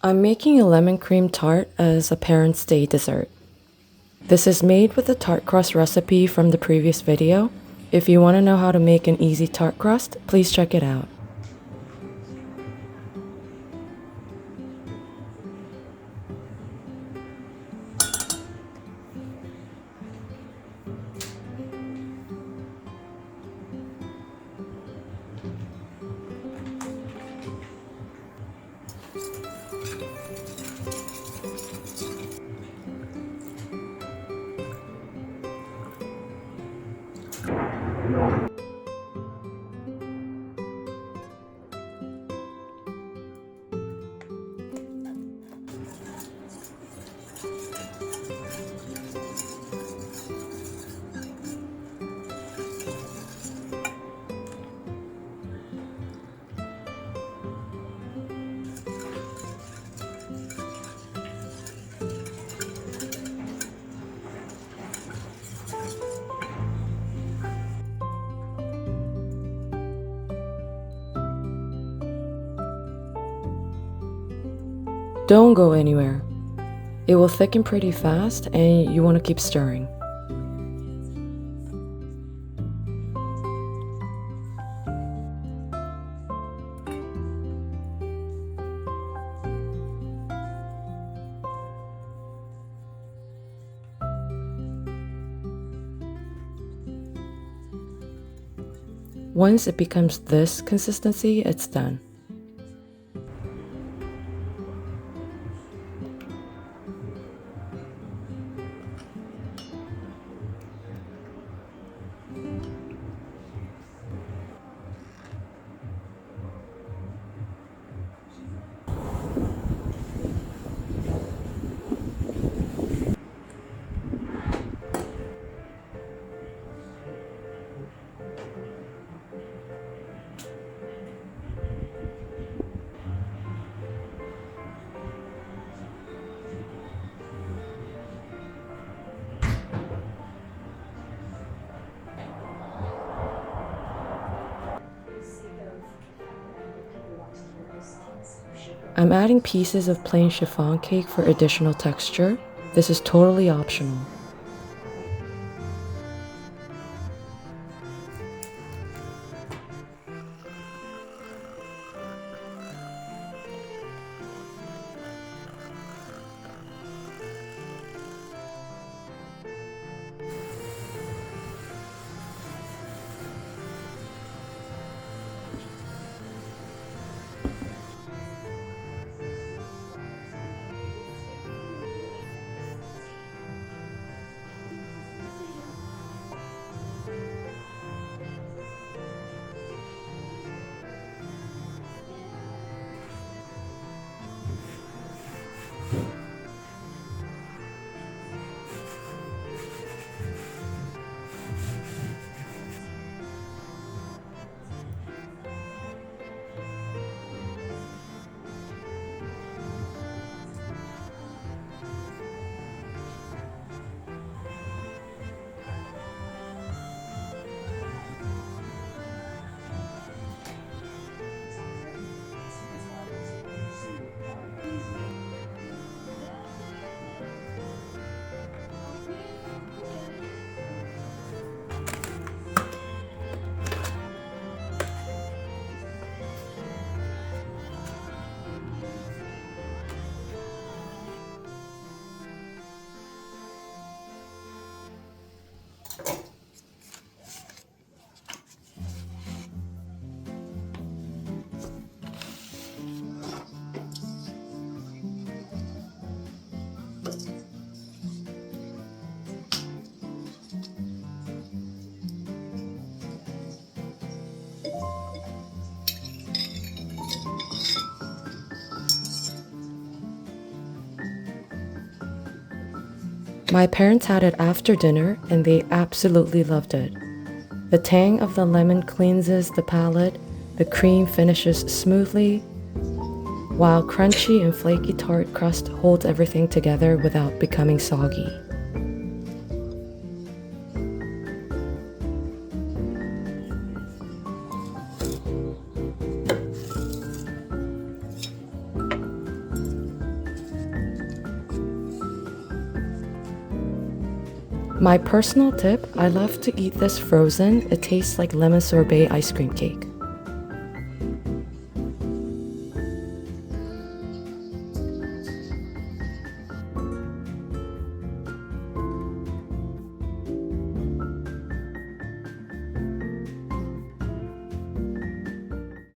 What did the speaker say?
I'm making a lemon cream tart as a Parents' Day dessert. This is made with the tart crust recipe from the previous video. If you want to know how to make an easy tart crust, please check it out. Don't go anywhere. It will thicken pretty fast and you want to keep stirring. Once it becomes this consistency, it's done. I'm adding pieces of plain chiffon cake for additional texture. This is totally optional. My parents had it after dinner and they absolutely loved it. The tang of the lemon cleanses the palate, the cream finishes smoothly, while crunchy and flaky tart crust holds everything together without becoming soggy. My personal tip, I love to eat this frozen. It tastes like lemon sorbet ice cream cake.